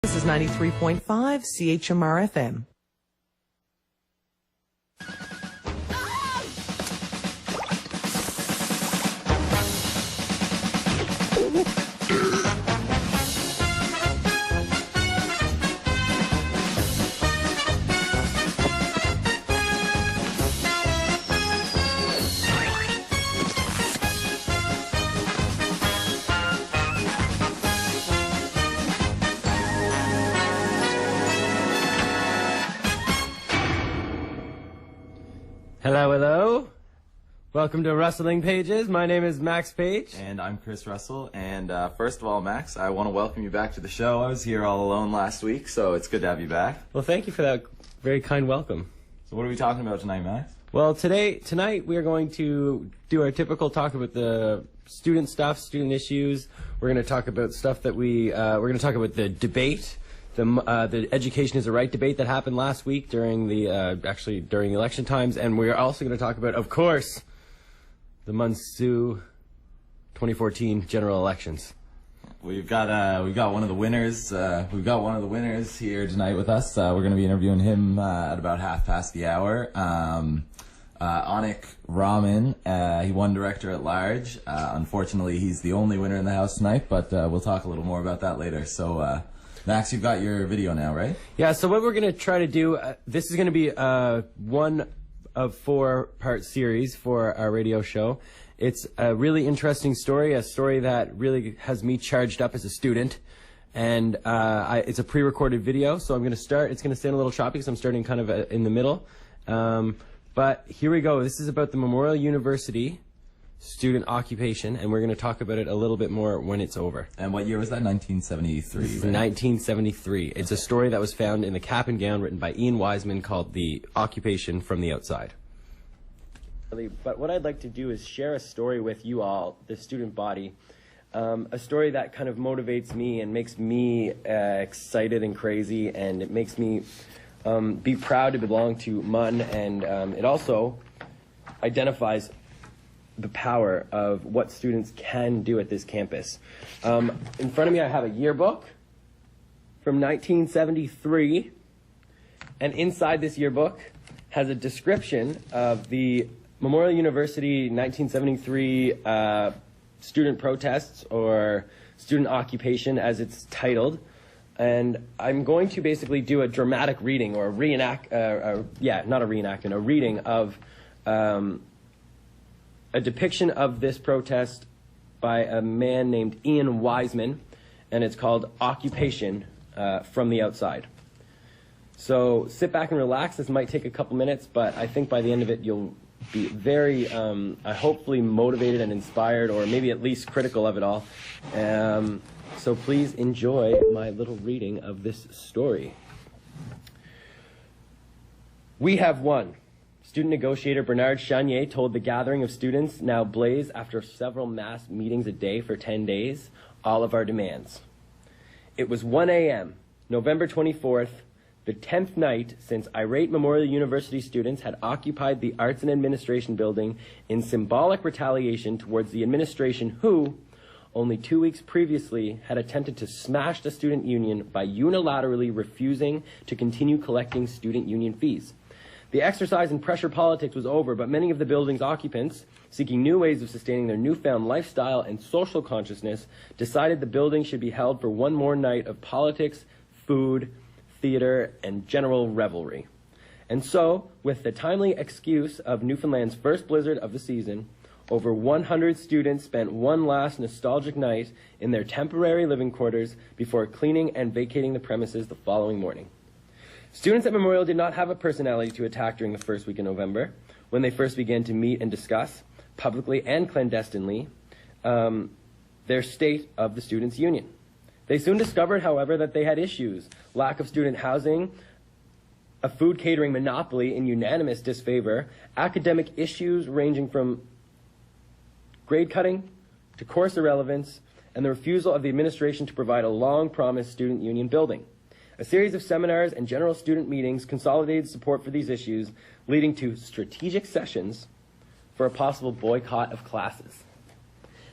This is 93.5 CHMR FM. Hello, hello. Welcome to Rustling Pages. My name is Max Page. And I'm Chris Russell. And first of all, Max, I want to welcome you back to the show. I was here all alone last week, so it's good to have you back. Well, thank you for that very kind welcome. So what are we talking about tonight, Max? Well, tonight we are going to do our typical talk about the student stuff, student issues. We're going to talk about stuff that we're going to talk about the debate. The Education is a Right debate that happened last week during during election times, and we're also going to talk about, of course, the MUNSU 2014 general elections. We've got one of the winners. We've got one of the winners here tonight with us. We're going to be interviewing him at about 1:30. Anik Rahman. He won director at large. Unfortunately, he's the only winner in the house tonight, but we'll talk a little more about that later. So. Max, you've got your video now, right? Yeah, so what we're going to try to do, this is going to be one of 4-part series for our radio show. It's a really interesting story, a story that really has me charged up as a student. And it's a pre-recorded video, so I'm going to start. It's going to sound a little choppy because I'm starting kind of in the middle. But here we go. This is about the Memorial University student occupation, and we're going to talk about it a little bit more when it's over. And what year was that? 1973, This is right? 1973. It's a story that was found in the Cap and Gown written by Ian Wiseman called The Occupation from the Outside. But what I'd like to do is share a story with you all, the student body, a story that kind of motivates me and makes me excited and crazy, and it makes me be proud to belong to MUN, and it also identifies the power of what students can do at this campus. In front of me I have a yearbook from 1973, and inside this yearbook has a description of the Memorial University 1973 student protests, or student occupation as it's titled. And I'm going to basically do a dramatic reading, or a reading of a depiction of this protest by a man named Ian Wiseman, and it's called Occupation from the Outside. So sit back and relax. This might take a couple minutes, but I think by the end of it you'll be very, hopefully motivated and inspired, or maybe at least critical of it all. So please enjoy my little reading of this story. We have won. Student negotiator Bernard Chanier told the gathering of students now blaze after several mass meetings a day for 10 days, all of our demands. It was 1 a.m., November 24th, the 10th night since irate Memorial University students had occupied the Arts and Administration building in symbolic retaliation towards the administration who, only 2 weeks previously, had attempted to smash the student union by unilaterally refusing to continue collecting student union fees. The exercise in pressure politics was over, but many of the building's occupants, seeking new ways of sustaining their newfound lifestyle and social consciousness, decided the building should be held for one more night of politics, food, theater, and general revelry. And so, with the timely excuse of Newfoundland's first blizzard of the season, over 100 students spent one last nostalgic night in their temporary living quarters before cleaning and vacating the premises the following morning. Students at Memorial did not have a personality to attack during the first week in November, when they first began to meet and discuss, publicly and clandestinely, their state of the students' union. They soon discovered, however, that they had issues: lack of student housing, a food catering monopoly in unanimous disfavor, academic issues ranging from grade cutting to course irrelevance, and the refusal of the administration to provide a long-promised student union building. A series of seminars and general student meetings consolidated support for these issues, leading to strategic sessions for a possible boycott of classes.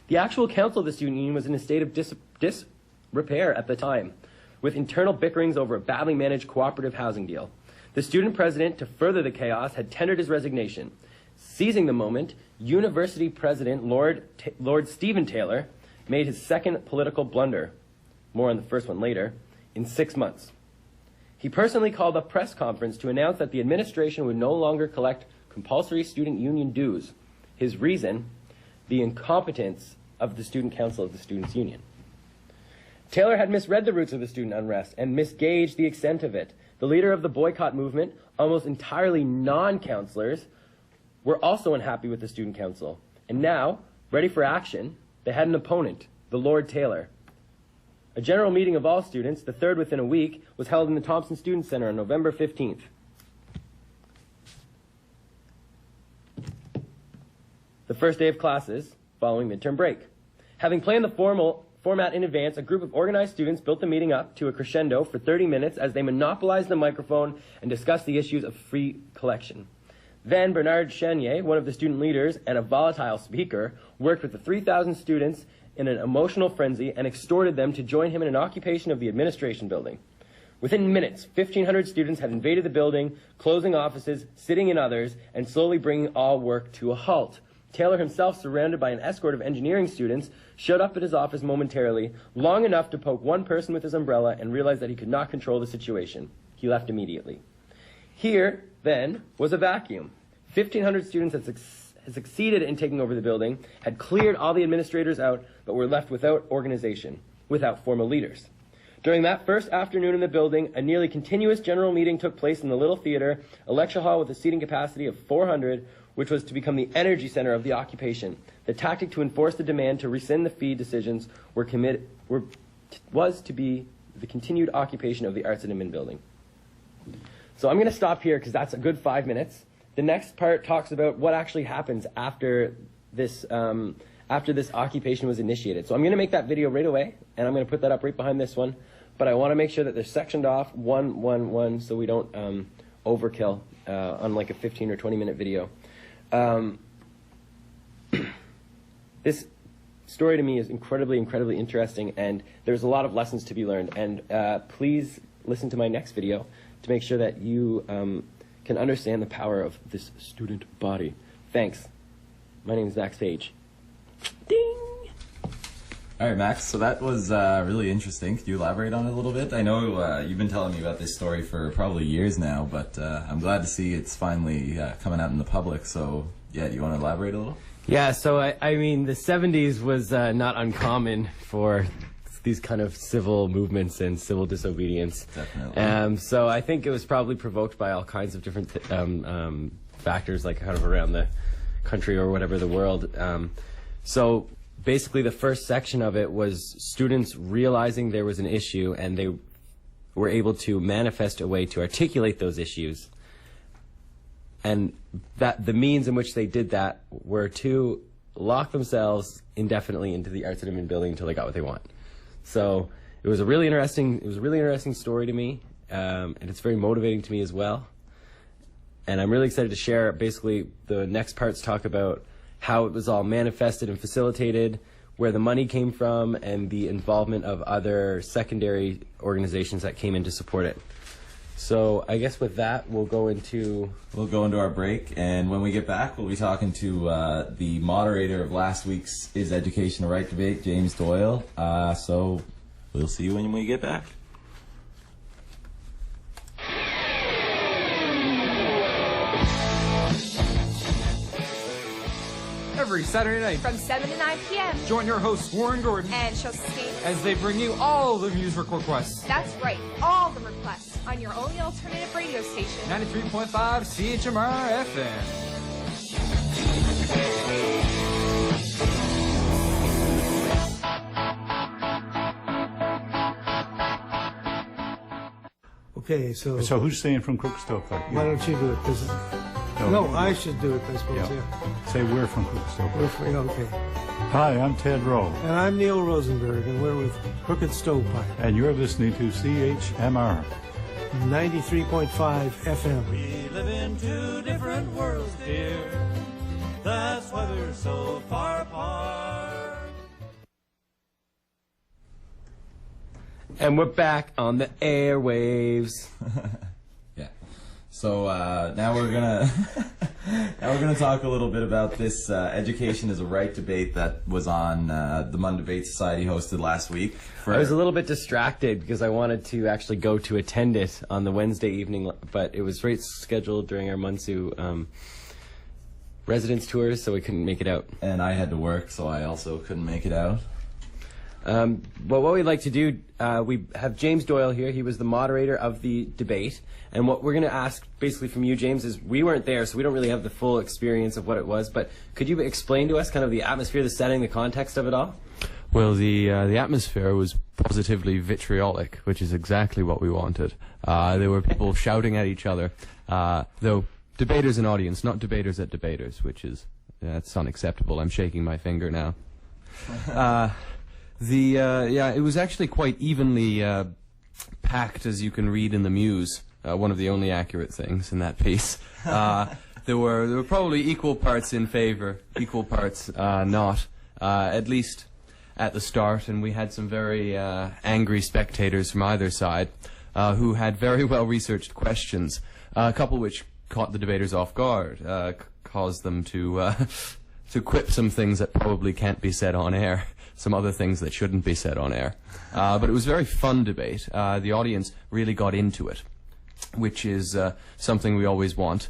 The actual council of the student union was in a state of disrepair at the time. with internal bickerings over a badly managed cooperative housing deal. The student president, to further the chaos, had tendered his resignation. Seizing the moment, University President Lord Stephen Taylor made his second political blunder, more on the first one later, in 6 months. He personally called a press conference to announce that the administration would no longer collect compulsory student union dues. His reason, the incompetence of the Student Council of the Students' Union. Taylor had misread the roots of the student unrest and misgauged the extent of it. The leader of the boycott movement, almost entirely non-counselors, were also unhappy with the Student Council. And now, ready for action, they had an opponent, the Lord Taylor. A general meeting of all students, the third within a week, was held in the Thompson Student Center on November 15th. The first day of classes following midterm break. Having planned the format in advance, a group of organized students built the meeting up to a crescendo for 30 minutes as they monopolized the microphone and discussed the issues of free collection. Then Bernard Chenier, one of the student leaders and a volatile speaker, worked with the 3,000 students in an emotional frenzy and extorted them to join him in an occupation of the administration building. Within minutes, 1,500 students had invaded the building, closing offices, sitting in others, and slowly bringing all work to a halt. Taylor himself, surrounded by an escort of engineering students, showed up at his office momentarily, long enough to poke one person with his umbrella and realize that he could not control the situation. He left immediately. Here, then, was a vacuum. 1,500 students had succeeded in taking over the building, had cleared all the administrators out, but were left without organization, without formal leaders. During that first afternoon in the building, a nearly continuous general meeting took place in the Little Theater, a lecture hall with a seating capacity of 400, which was to become the energy center of the occupation. The tactic to enforce the demand to rescind the fee decisions was to be the continued occupation of the Arts and Admin building. So I'm going to stop here because that's a good 5 minutes. The next part talks about what actually happens after this occupation was initiated. So I'm going to make that video right away, and I'm going to put that up right behind this one. But I want to make sure that they're sectioned off one, so we don't overkill on like a 15 or 20 minute video. This story to me is incredibly interesting, and there's a lot of lessons to be learned. And please listen to my next video to make sure that you can understand the power of this student body. Thanks. My name is Max Sage. Ding! All right, Max, so that was really interesting. Could you elaborate on it a little bit? I know you've been telling me about this story for probably years now, but I'm glad to see it's finally coming out in the public. So, yeah, do you want to elaborate a little? Yeah, so I mean, the 70s was not uncommon for these kind of civil movements and civil disobedience. Definitely. So I think it was probably provoked by all kinds of different factors, like kind of around the country or whatever, the world. So basically the first section of it was students realizing there was an issue, and they were able to manifest a way to articulate those issues. And that the means in which they did that were to lock themselves indefinitely into the Arts and Admin building until they got what they want. So it was a really interesting story to me, and it's very motivating to me as well. And I'm really excited to share. Basically, the next parts talk about how it was all manifested and facilitated, where the money came from, and the involvement of other secondary organizations that came in to support it. So I guess with that, we'll go into our break, and when we get back, we'll be talking to the moderator of last week's Is Education a Right debate, James Doyle. So we'll see you when we get back. Every Saturday night from 7 to 9 p.m. Join your hosts Warren Gordon and Chelsea Skates as they bring you all the music requests. That's right, all the requests on your only alternative radio station. 93.5 CHMR FM. Okay, so who's saying from Crookston? why don't you do it? No, I should do it, I suppose, yeah. Say we're from Crookston. Okay. Hi, I'm Ted Rowe. And I'm Neil Rosenberg, and we're with Crooked Stovepipe. And you're listening to CHMR 93.5 FM. We live in two different worlds, dear. That's why we're so far apart. And we're back on the airwaves. Yeah. So now we're gonna talk a little bit about this education is a right debate that was on the MUN Debate Society hosted last week. I was a little bit distracted because I wanted to actually go to attend it on the Wednesday evening, but it was right scheduled during our MUNSU residence tours, so we couldn't make it out. And I had to work, so I also couldn't make it out. Well, what we'd like to do, we have James Doyle here. He was the moderator of the debate. And what we're going to ask basically from you, James, is we weren't there, so we don't really have the full experience of what it was. But could you explain to us kind of the atmosphere, the setting, the context of it all? Well, the atmosphere was positively vitriolic, which is exactly what we wanted. There were people shouting at each other, though debaters and audience, not debaters at debaters, which is, that's unacceptable. I'm shaking my finger now. It was actually quite evenly packed, as you can read in the Muse. One of the only accurate things in that piece. There were probably equal parts in favor, equal parts not, at least at the start, and we had some very angry spectators from either side who had very well researched questions, a couple which caught the debaters off guard, caused them to quip some things that probably can't be said on air, some other things that shouldn't be said on air. But it was a very fun debate. The audience really got into it, which is something we always want.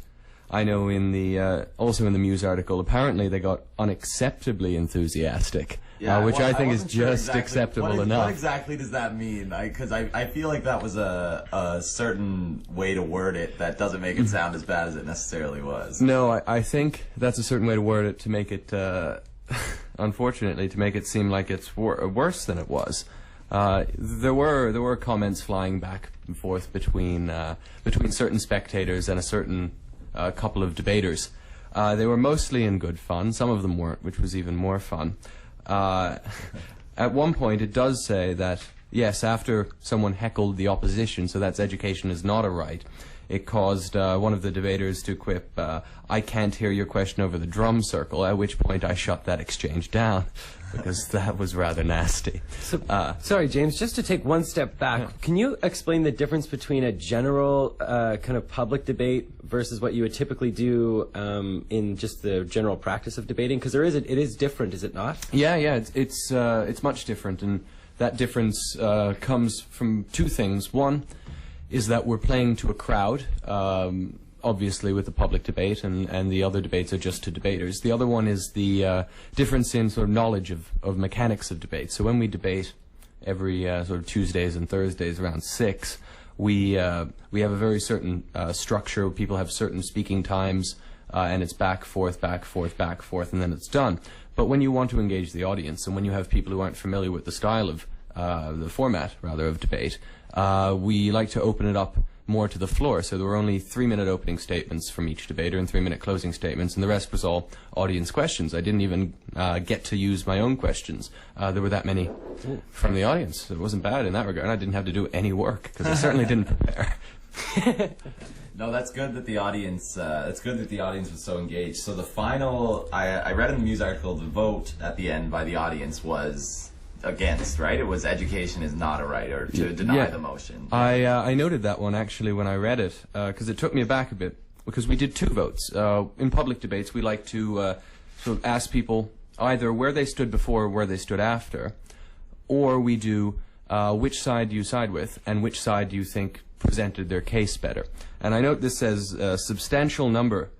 I know in the also in the Muse article, apparently they got unacceptably enthusiastic, which I think is just acceptable enough. What exactly does that mean? Because I feel like that was a certain way to word it that doesn't make it sound as bad as it necessarily was. No, I think that's a certain way to word it to make it, unfortunately, to make it seem like it's worse than it was. There were comments flying back and forth between certain spectators and a certain couple of debaters. They were mostly in good fun. Some of them weren't, which was even more fun. At one point, it does say that, yes, after someone heckled the opposition, so that's education is not a right, it caused one of the debaters to quip, I can't hear your question over the drum circle, at which point I shut that exchange down, because that was rather nasty. So, sorry, James, just to take one step back, can you explain the difference between a general kind of public debate versus what you would typically do in just the general practice of debating? Because it is different, is it not? Yeah, it's much different, and that difference comes from two things. One is that we're playing to a crowd, obviously with the public debate, and the other debates are just to debaters. The other one is the difference in sort of knowledge of mechanics of debate. So when we debate every sort of Tuesdays and Thursdays around 6, we have a very certain structure. People have certain speaking times, and it's back, forth, and then it's done. But when you want to engage the audience, and when you have people who aren't familiar with the style of the format, rather, of debate, we like to open it up more to the floor. So there were only 3-minute opening statements from each debater and 3-minute closing statements, and the rest was all audience questions. I didn't even get to use my own questions. There were that many from the audience. It wasn't bad in that regard. I didn't have to do any work, because I certainly didn't prepare. No, that's good that the audience. Was so engaged. So the final, I read in the Muse article, the vote at the end by the audience was against, right? It was education is not a right, or to deny the motion. I noted that one actually when I read it, because it took me aback a bit, because we did 2 votes. In public debates, we like to sort of ask people either where they stood before or where they stood after, or we do which side do you side with and which side do you think presented their case better. And I note this says a substantial number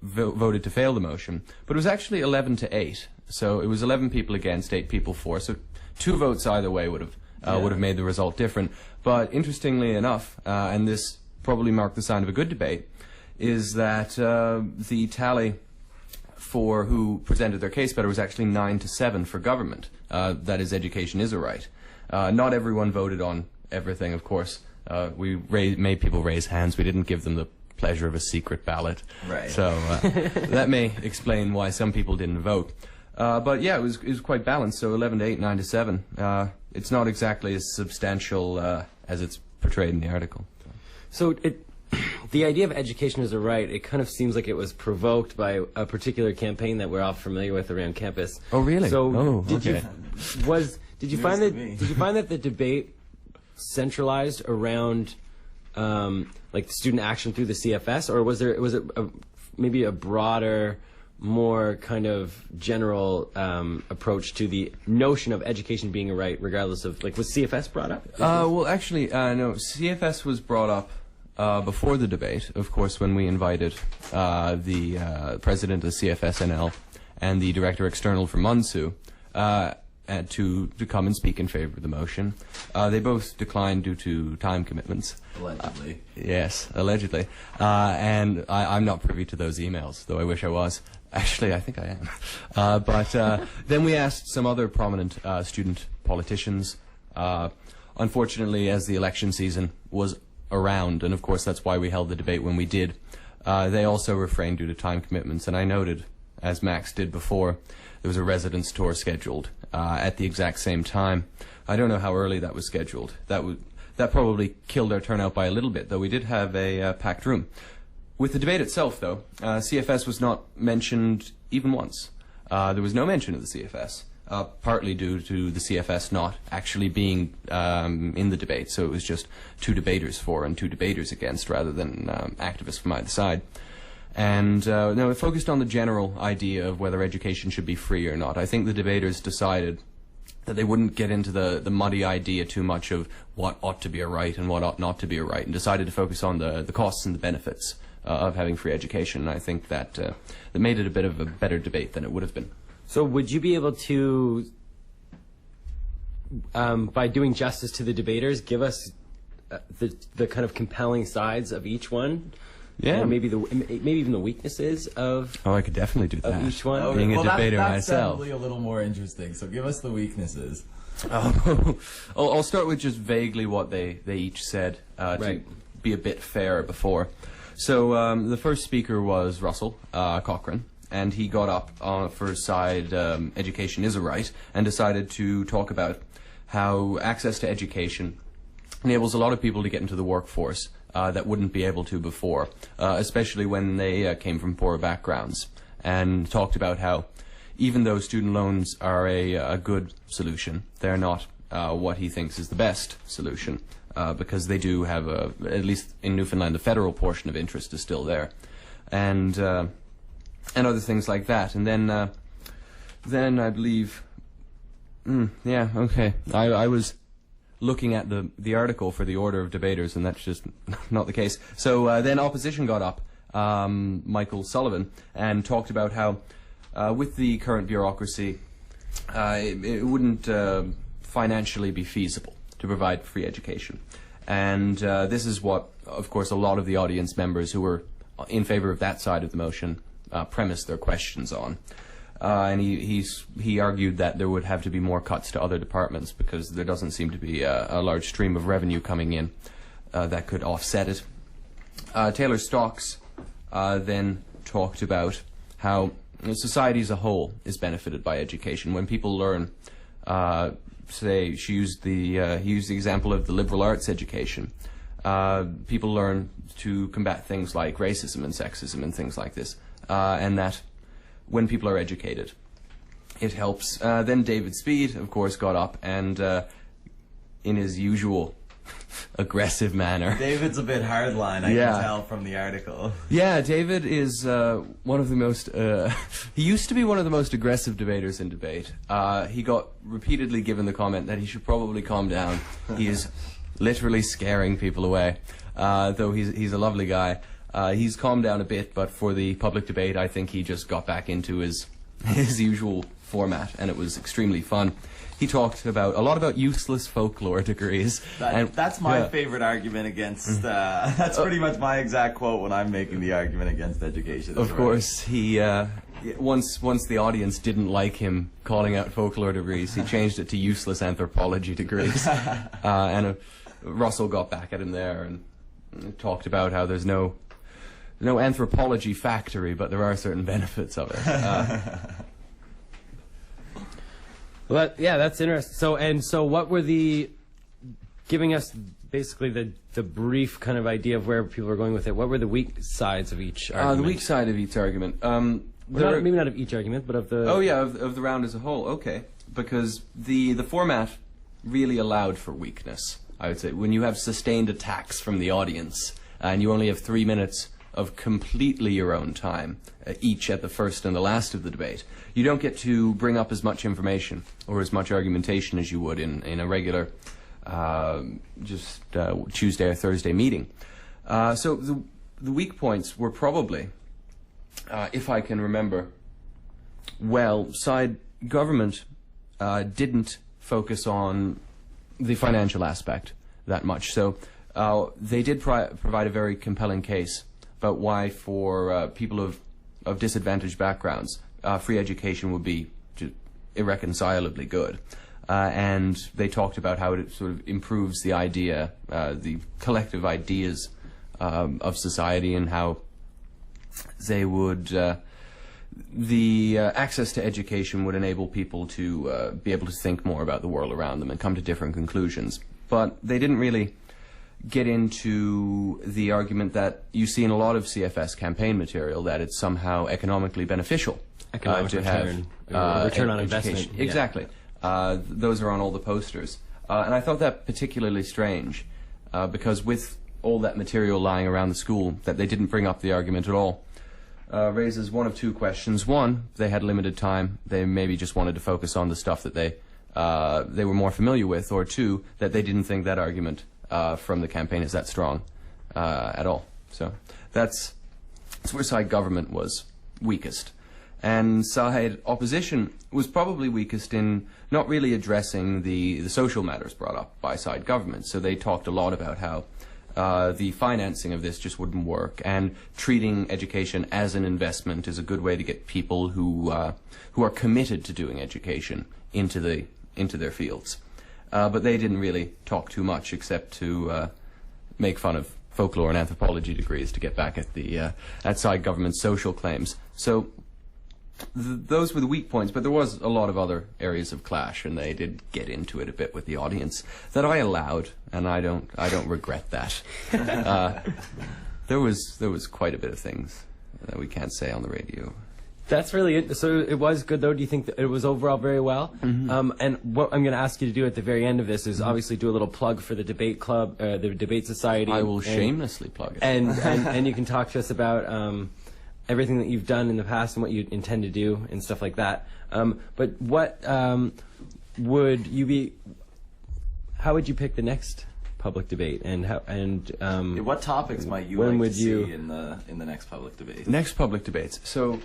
voted to fail the motion, but it was actually 11-8. So it was 11 people against, 8 people for. So 2 votes either way would have made the result different. But interestingly enough, and this probably marked the sign of a good debate, is that the tally for who presented their case better was actually 9-7 for government. That is, education is a right. Not everyone voted on everything, of course. We made people raise hands. We didn't give them the pleasure of a secret ballot. Right. So that may explain why some people didn't vote. But yeah, it was quite balanced. So 11-8, 9-7. It's not exactly as substantial as it's portrayed in the article. So the idea of education as a right, it kind of seems like it was provoked by a particular campaign that we're all familiar with around campus. Oh, really? So okay. Did you News find to that? me. Did you find that the debate centralized around like student action through the CFS, or was it maybe a broader, more kind of general approach to the notion of education being a right, regardless of, like, was CFS brought up? Well, actually, no. CFS was brought up before the debate, of course, when we invited the president of CFSNL and the director external for MUNSU to come and speak in favor of the motion. They both declined due to time commitments. Allegedly. Yes, allegedly. And I'm not privy to those emails, though I wish I was. Actually, I think I am. But then we asked some other prominent student politicians. Unfortunately, as the election season was around, and of course that's why we held the debate when we did, they also refrained due to time commitments. And I noted, as Max did before, there was a residence tour scheduled at the exact same time. I don't know how early that was scheduled. That probably killed our turnout by a little bit, though we did have a packed room. With the debate itself, though, CFS was not mentioned even once. There was no mention of the CFS, partly due to the CFS not actually being in the debate, so it was just two debaters for and two debaters against, rather than activists from either side. And no, it focused on the general idea of whether education should be free or not. I think the debaters decided that they wouldn't get into the muddy idea too much of what ought to be a right and what ought not to be a right, and decided to focus on the costs and the benefits of having free education. And I think that that made it a bit of a better debate than it would have been. So would you be able to, by doing justice to the debaters, give us the kind of compelling sides of each one? Yeah. And maybe even the weaknesses of Oh, I could definitely do that. each one? Okay, Being a debater that's myself. definitely a little more interesting. So give us the weaknesses. I'll start with just vaguely what they each said to Right. be a bit fair before. So the first speaker was Russell Cochrane, and he got up for his side, education is a right, and decided to talk about how access to education enables a lot of people to get into the workforce that wouldn't be able to before, especially when they came from poorer backgrounds, and talked about how even though student loans are a good solution, they're not what he thinks is the best solution, because they do have, at least in Newfoundland, the federal portion of interest is still there, and other things like that. And then I believe, yeah, okay, I was looking at the article for the order of debaters, and that's just not the case. So then opposition got up, Michael Sullivan, and talked about how with the current bureaucracy, it wouldn't financially be feasible to provide free education. And this is what, of course, a lot of the audience members who were in favor of that side of the motion premised their questions on. And he argued that there would have to be more cuts to other departments because there doesn't seem to be a large stream of revenue coming in that could offset it. Taylor Stocks then talked about how society as a whole is benefited by education. When people learn, say, he used the example of the liberal arts education. People learn to combat things like racism and sexism and things like this, and that when people are educated, it helps. Then David Speed, of course, got up and, in his usual aggressive manner. David's a bit hardline, I can tell from the article. Yeah, David is one of the most, he used to be one of the most aggressive debaters in debate. He got repeatedly given the comment that he should probably calm down. He is literally scaring people away, though he's a lovely guy. He's calmed down a bit, but for the public debate, I think he just got back into his usual format, and it was extremely fun. He talked a lot about useless folklore degrees. That's my favorite argument against, that's pretty much my exact quote when I'm making the argument against education. Of course, he, once the audience didn't like him calling out folklore degrees, he changed it to useless anthropology degrees. And Russell got back at him there and talked about how there's no anthropology factory, but there are certain benefits of it. Well, yeah, that's interesting. So what were giving us basically the brief kind of idea of where people are going with it? What were the weak sides of each argument? The weak side of each argument. Maybe not of each argument, but of the... Oh yeah, of the round as a whole. Okay. because the format really allowed for weakness, I would say. When you have sustained attacks from the audience, and you only have 3 minutes of completely your own time, each at the first and the last of the debate, you don't get to bring up as much information or as much argumentation as you would in a regular Tuesday or Thursday meeting. So the weak points were probably, if I can remember, well, side government didn't focus on the financial aspect that much. So they did provide a very compelling case about why for people of disadvantaged backgrounds, free education would be just irreconcilably good. And they talked about how it sort of improves the idea, the collective ideas of society, and how they would, the access to education would enable people to be able to think more about the world around them and come to different conclusions. But they didn't really get into the argument that you see in a lot of CFS campaign material, that it's somehow economically beneficial to return, have return on education. investment. Yeah. Exactly. Those are on all the posters. And I thought that particularly strange because with all that material lying around the school, that they didn't bring up the argument at all. Raises one of two questions. One, they had limited time. They maybe just wanted to focus on the stuff that they were more familiar with. Or two, that they didn't think that argument from the campaign is that strong at all. So that's where side government was weakest. And side opposition was probably weakest in not really addressing the social matters brought up by side government. So they talked a lot about how the financing of this just wouldn't work, and treating education as an investment is a good way to get people who are committed to doing education into their fields. But they didn't really talk too much, except to make fun of folklore and anthropology degrees to get back at the at side government's social claims. So those were the weak points, but there was a lot of other areas of clash, and they did get into it a bit with the audience that I allowed, and I don't regret that. There was quite a bit of things that we can't say on the radio. That's really it. So it was good, though. Do you think that it was overall very well? Mm-hmm. And what I'm going to ask you to do at the very end of this is obviously do a little plug for the debate club, the Debate Society. I will shamelessly plug it. And you can talk to us about everything that you've done in the past and what you intend to do and stuff like that. But what would you be? How would you pick the next public debate, and how what topics might you when like would to you see in the next public debate? Next public debates. So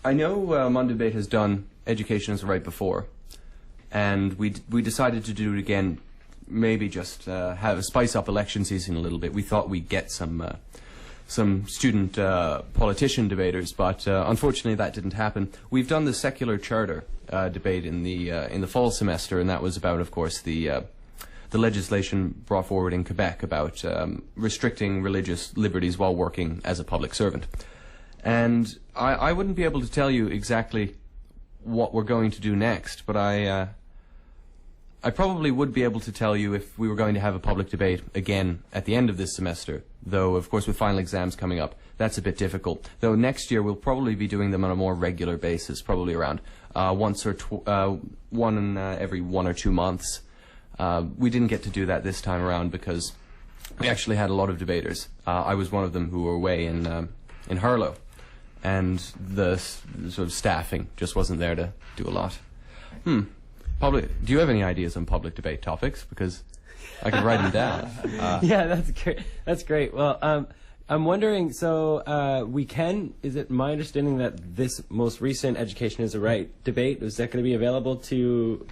I know MUN Debate has done Education as a Right before, and we decided to do it again, maybe just have a spice up election season a little bit. We thought we'd get some student politician debaters, but unfortunately that didn't happen. We've done the secular charter debate in the fall semester, and that was about, of course, the legislation brought forward in Quebec about restricting religious liberties while working as a public servant. And I wouldn't be able to tell you exactly what we're going to do next, but I probably would be able to tell you if we were going to have a public debate again at the end of this semester, though, of course, with final exams coming up, that's a bit difficult. Though next year we'll probably be doing them on a more regular basis, probably around one every 1 or 2 months. We didn't get to do that this time around because we actually had a lot of debaters. I was one of them who were away in Harlow, and the sort of staffing just wasn't there to do a lot. Do you have any ideas on public debate topics? Because I could write them down. Yeah, that's great. That's great. Well, I'm wondering, so is it my understanding that this most recent Education is a Right debate, is that going to be available to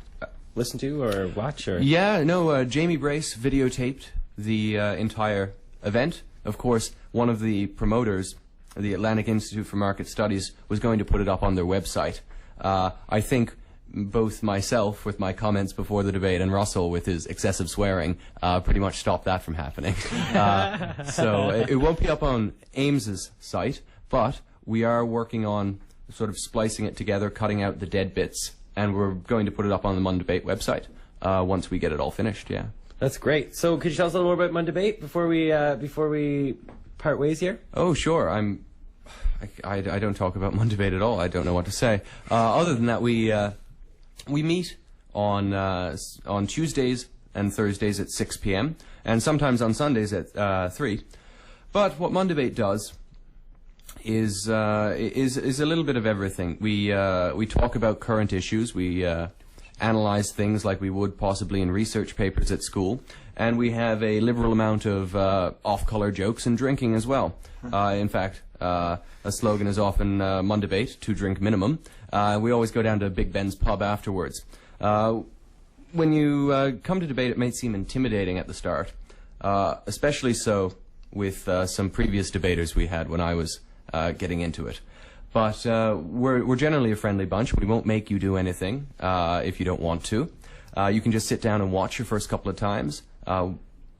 listen to or watch? Or? Yeah, no, Jamie Brace videotaped the entire event. Of course, one of the promoters, the Atlantic Institute for Market Studies, was going to put it up on their website. I think both myself with my comments before the debate and Russell with his excessive swearing pretty much stopped that from happening. So it won't be up on Ames's site, but we are working on sort of splicing it together, cutting out the dead bits, and we're going to put it up on the MUN Debate website once we get it all finished, yeah. That's great. So could you tell us a little more about MUN Debate before we part ways here? Oh, sure. I don't talk about MUN Debate at all. I don't know what to say. Other than that, we We meet on Tuesdays and Thursdays at 6 p.m. and sometimes on Sundays at 3. But what MUN Debate does is a little bit of everything. We talk about current issues. We analyze things like we would possibly in research papers at school, and we have a liberal amount of off-color jokes and drinking as well. In fact, a slogan is often MUN Debate, 2 drink minimum. We always go down to Big Ben's pub afterwards. When you come to debate, it may seem intimidating at the start, especially so with some previous debaters we had when I was getting into it. But we're generally a friendly bunch. We won't make you do anything if you don't want to. You can just sit down and watch your first couple of times.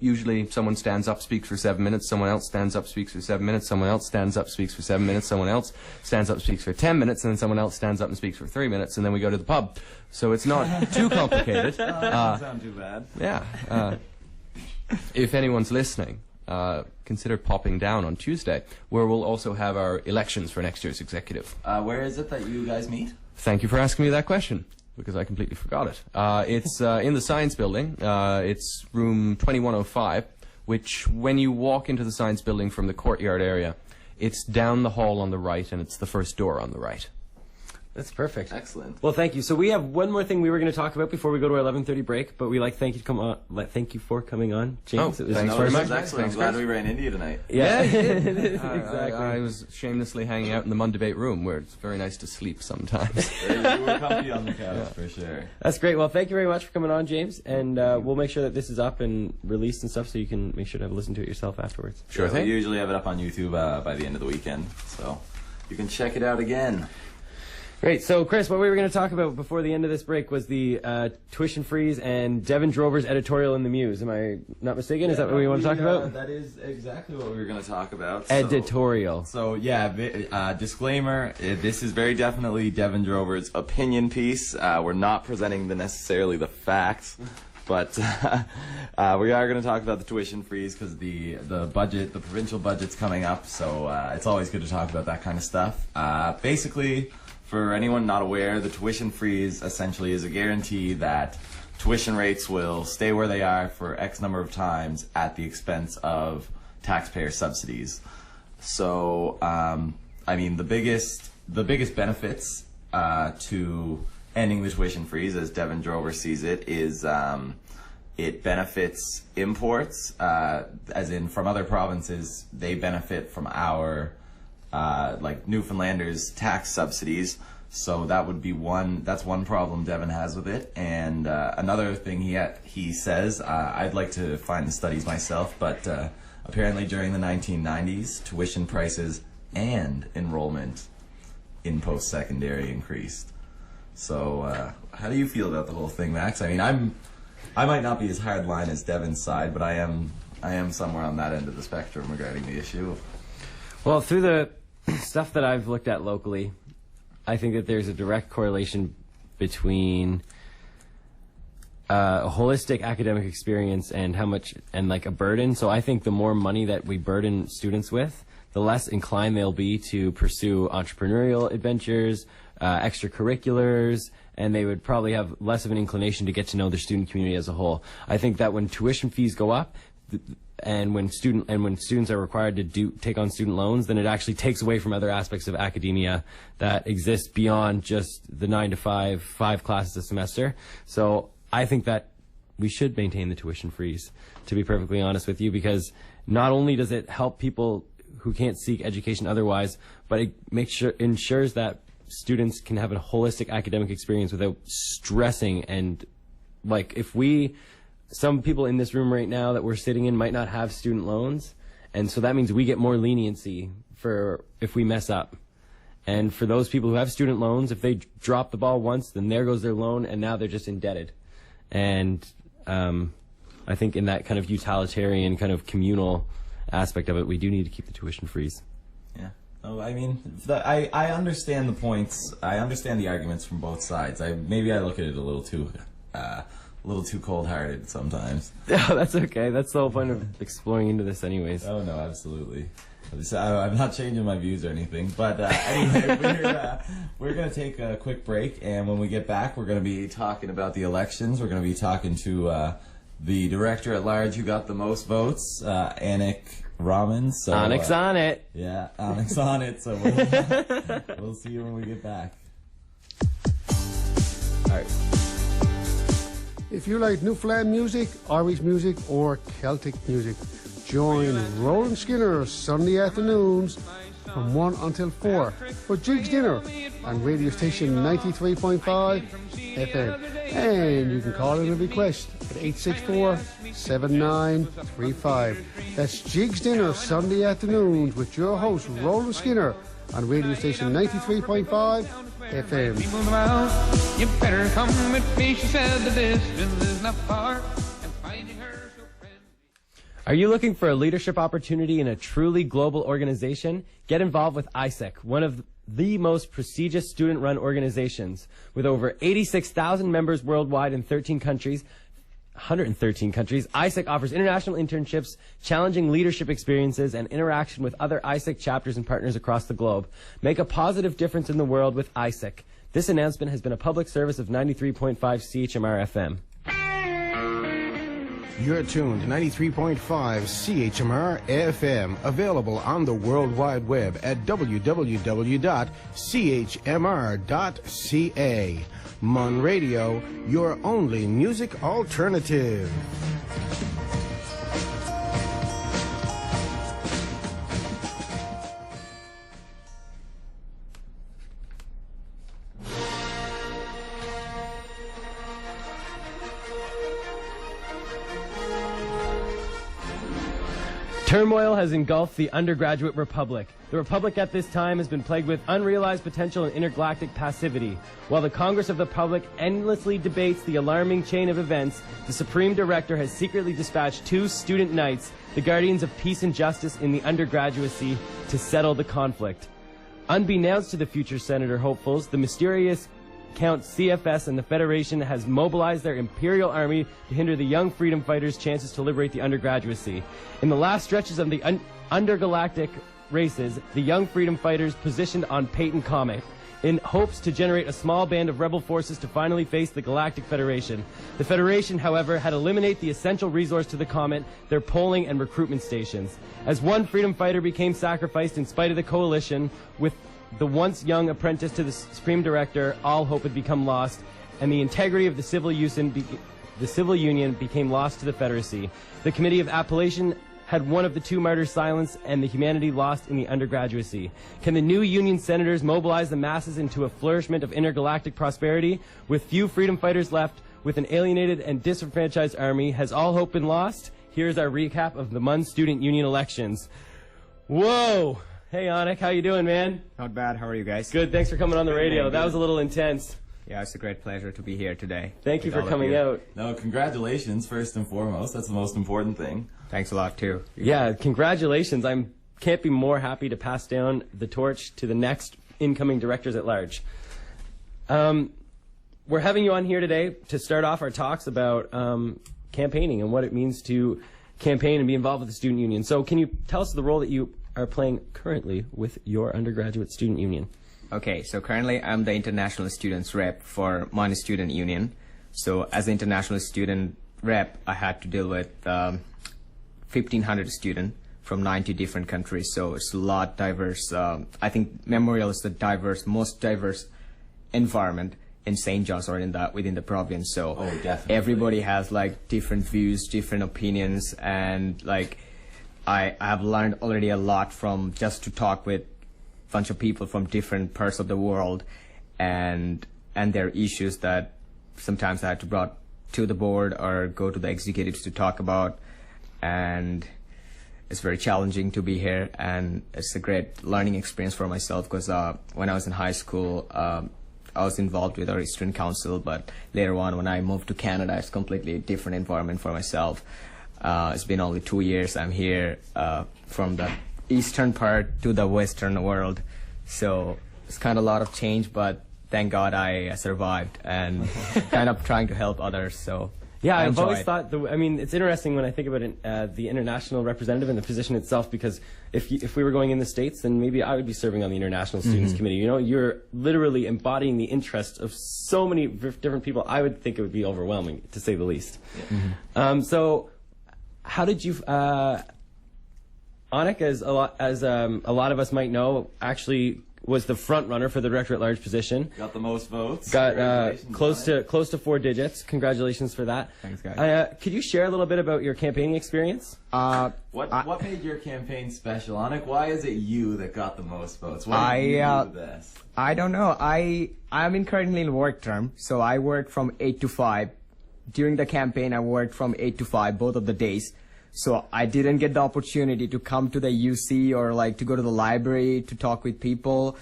Usually someone stands up, speaks for 7 minutes, someone else stands up, speaks for 7 minutes, someone else stands up, speaks for 7 minutes, someone else stands up, speaks for 10 minutes, and then someone else stands up and speaks for 3 minutes, and then we go to the pub. So it's not too complicated. Doesn't sound too bad. Yeah. If anyone's listening, consider popping down on Tuesday, where we'll also have our elections for next year's executive. Where is it that you guys meet? Thank you for asking me that question, because I completely forgot it. It's in the Science Building. It's room 2105, which when you walk into the Science Building from the courtyard area, it's down the hall on the right, and it's the first door on the right. That's perfect. Excellent. Well, thank you. So we have one more thing we were going to talk about before we go to our 11:30 break, but we thank you for coming on, James. Oh, thanks very much. Excellent. I'm glad we ran into you tonight. Yeah, Exactly. exactly. I was shamelessly hanging out in the MUN Debate room, where it's very nice to sleep sometimes. You were comfy on the couch, for sure. That's great. Well, thank you very much for coming on, James, and we'll make sure that this is up and released and stuff, so you can make sure to have a listen to it yourself afterwards. Sure thing. We usually have it up on YouTube by the end of the weekend, so you can check it out again. Great. So, Chris, what we were going to talk about before the end of this break was the tuition freeze and Devin Drover's editorial in the Muse. Am I not mistaken? Is that what we want to talk about? That is exactly what we were going to talk about. Editorial. So yeah, disclaimer, this is very definitely Devin Drover's opinion piece. We're not presenting necessarily the facts. But we are going to talk about the tuition freeze because the provincial budget's coming up, so it's always good to talk about that kind of stuff. Basically, for anyone not aware, the tuition freeze essentially is a guarantee that tuition rates will stay where they are for X number of times at the expense of taxpayer subsidies. So, I mean, the biggest benefits to ending the tuition freeze, as Devin Drover sees it, is it benefits imports, as in from other provinces. They benefit from our like Newfoundlanders' tax subsidies. So that would be that's one problem Devin has with it. And another thing he says, I'd like to find the studies myself, but apparently during the 1990s, tuition prices and enrollment in post-secondary increased. So how do you feel about the whole thing, Max? I mean, I might not be as hardline as Devin's side, but I am somewhere on that end of the spectrum regarding the issue. Well, through the stuff that I've looked at locally, I think that there's a direct correlation between a holistic academic experience and how much, and like a burden. So I think the more money that we burden students with, the less inclined they'll be to pursue entrepreneurial adventures, extracurriculars, and they would probably have less of an inclination to get to know the student community as a whole. I think that when tuition fees go up, and when students are required to take on student loans, then it actually takes away from other aspects of academia that exist beyond just the 9 to 5 classes a semester. So I think that we should maintain the tuition freeze, to be perfectly honest with you, because not only does it help people who can't seek education otherwise, but it ensures that students can have a holistic academic experience without stressing. And like, some people in this room right now that we're sitting in might not have student loans, and so that means we get more leniency for if we mess up. And for those people who have student loans, if they drop the ball once, then there goes their loan, and now they're just indebted. And I think in that kind of utilitarian, kind of communal aspect of it, we do need to keep the tuition freeze. Yeah. Oh, I mean, I understand the points. I understand the arguments from both sides. Maybe I look at it a little too little too cold-hearted sometimes. Oh, that's okay. That's the whole point of exploring into this anyways. Oh, no, absolutely. So, I'm not changing my views or anything, but anyway, we're going to take a quick break, and when we get back, we're going to be talking about the elections. We're going to be talking to the director at large who got the most votes, Anik Rahman. So, Anik's on it. Yeah, Anik's on it, so we'll see you when we get back. All right. If you like Newfoundland music, Irish music, or Celtic music, join Roland Skinner Sunday afternoons from 1 until 4 for Jig's Dinner on radio station 93.5 FM. And you can call in a request at 864-7935. That's Jig's Dinner Sunday afternoons with your host Roland Skinner on radio station 93.5 FM. You better come with me, she said, the distance is not far. And finding her so friendly. Are you looking for a leadership opportunity in a truly global organization? Get involved with ISEC, one of the most prestigious student-run organizations. With over 86,000 members worldwide in 113 countries, ISEC offers international internships, challenging leadership experiences, and interaction with other ISEC chapters and partners across the globe. Make a positive difference in the world with ISEC. This announcement has been a public service of 93.5 CHMR FM. You're tuned to 93.5 CHMR FM, available on the World Wide Web at www.chmr.ca. MUN Radio, your only music alternative. Turmoil has engulfed the undergraduate republic. The republic at this time has been plagued with unrealized potential and intergalactic passivity. While the Congress of the Public endlessly debates the alarming chain of events, the Supreme Director has secretly dispatched 2 student knights, the guardians of peace and justice in the undergraduacy, to settle the conflict. Unbeknownst to the future senator hopefuls, the mysterious Count CFS and the Federation has mobilized their Imperial Army to hinder the young freedom fighters' chances to liberate the undergraduacy. In the last stretches of the undergalactic races, the young freedom fighters positioned on Peyton Comet in hopes to generate a small band of rebel forces to finally face the Galactic Federation. The Federation, however, had eliminated the essential resource to the Comet, their polling and recruitment stations. As one freedom fighter became sacrificed in spite of the coalition, with the once young apprentice to the Supreme Director, all hope had become lost, and the integrity of the civil union became lost to the Federacy. The Committee of Appellation had one of the 2 martyrs silenced, and the humanity lost in the undergraduacy. Can the new Union senators mobilize the masses into a flourishment of intergalactic prosperity? With few freedom fighters left, with an alienated and disenfranchised army, has all hope been lost? Here's our recap of the MUN Student Union elections. Whoa! Hey, Anik, how you doing, man? Not bad. How are you guys? Good. Thanks for coming on the radio. That was a little intense. Yeah, it's a great pleasure to be here today. Thank you for coming out. No, congratulations, first and foremost. That's the most important thing. Thanks a lot, too. Yeah, congratulations. I can't be more happy to pass down the torch to the next incoming directors at large. We're having you on here today to start off our talks about campaigning and what it means to campaign and be involved with the student union. So can you tell us the role that you are playing currently with your undergraduate student union? Okay, so currently I'm the international students rep for MUN Student Union. So as an international student rep, I had to deal with 1,500 students from 90 different countries. So it's a lot diverse. I think Memorial is the most diverse environment in St. John's or within the province. So definitely. Everybody has like different views, different opinions, and like I have learned already a lot from just to talk with a bunch of people from different parts of the world, and their issues that sometimes I had to brought to the board or go to the executives to talk about, and it's very challenging to be here, and it's a great learning experience for myself because when I was in high school, I was involved with our student council, but later on when I moved to Canada, it's a completely different environment for myself. It's been only 2 years I'm here from the eastern part to the western world. So it's kind of a lot of change, but thank God I survived and kind of trying to help others. So Yeah, I've enjoy always it. thought. I mean, it's interesting when I think about the international representative and the position itself. Because if we were going in the States, then maybe I would be serving on the International Students Committee. You know, you're literally embodying the interests of so many different people. I would think it would be overwhelming, to say the least. So, how did you, Anik, as a lot of us might know, actually was the front runner for the Director-at-Large position. Got the most votes. Got close to 4 digits. Congratulations for that. Thanks, guys. Could you share a little bit about your campaigning experience? What made your campaign special, Anik? Why is it you that got the most votes? Why did you do this? I don't know. I'm currently in work term, so I work from 8 to 5. During the campaign, I worked from 8 to 5, both of the days. So I didn't get the opportunity to come to the UC or like to go to the library to talk with people.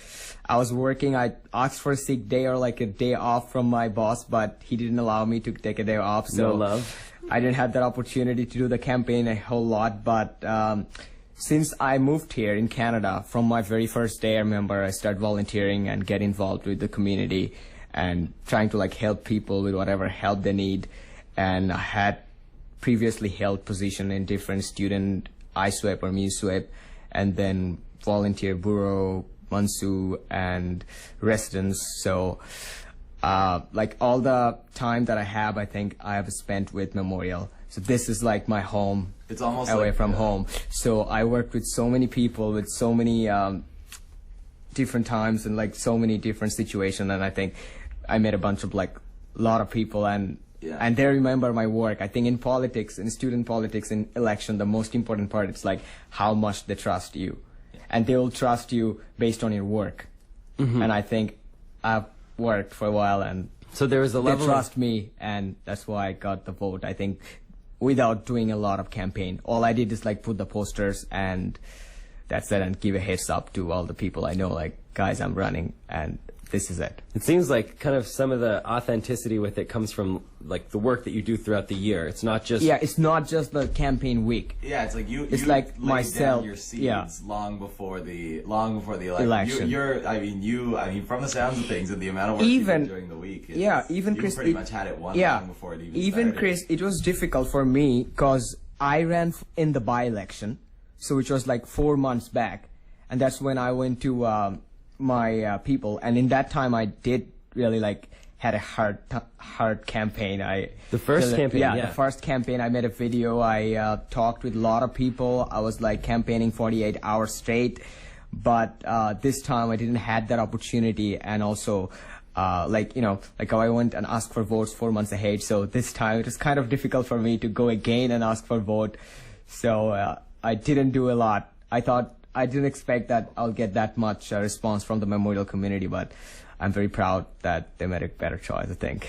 I was working. I asked for a sick day or like a day off from my boss, but he didn't allow me to take a day off. So no love. I didn't have that opportunity to do the campaign a whole lot. But since I moved here in Canada, from my very first day, I remember I started volunteering and get involved with the community and trying to like help people with whatever help they need. And I had previously held position in different student ISWAP or MUSWAP, and then volunteer bureau, MUNSU, and residence. So like all the time that I have, I think I have spent with Memorial. So this is like my home. It's almost away like, from home. So I worked with so many people, with so many different times and like so many different situations, and I think I met a bunch of like a lot of people, and they remember my work. I think in politics, in student politics, in election, the most important part is like how much they trust you, and they will trust you based on your work. And I think I've worked for a while, and so there was a level they trust me, and that's why I got the vote. I think without doing a lot of campaign, all I did is like put the posters and that's it, and give a heads up to all the people I know, like, guys, I'm running, and this is it. It seems like kind of some of the authenticity with it comes from like the work that you do throughout the year. It's not just it's not just the campaign week. Yeah, it's like It's you like laid myself. down your seeds long before the election. I mean, from the sounds of things and the amount of work you did during the week. Even Chris, you pretty much had it won long before it even started. Chris, it was difficult for me because I ran in the by-election, so which was like 4 months back, and that's when I went to my people, and in that time I did really like had a hard campaign. The first campaign, I made a video. I talked with a lot of people. I was like campaigning 48 hours straight, but this time I didn't have that opportunity, and also like I went and asked for votes 4 months ahead, so this time it was kind of difficult for me to go again and ask for vote. So I didn't do a lot. I didn't expect that I'll get that much response from the Memorial community, but I'm very proud that they made a better choice, I think.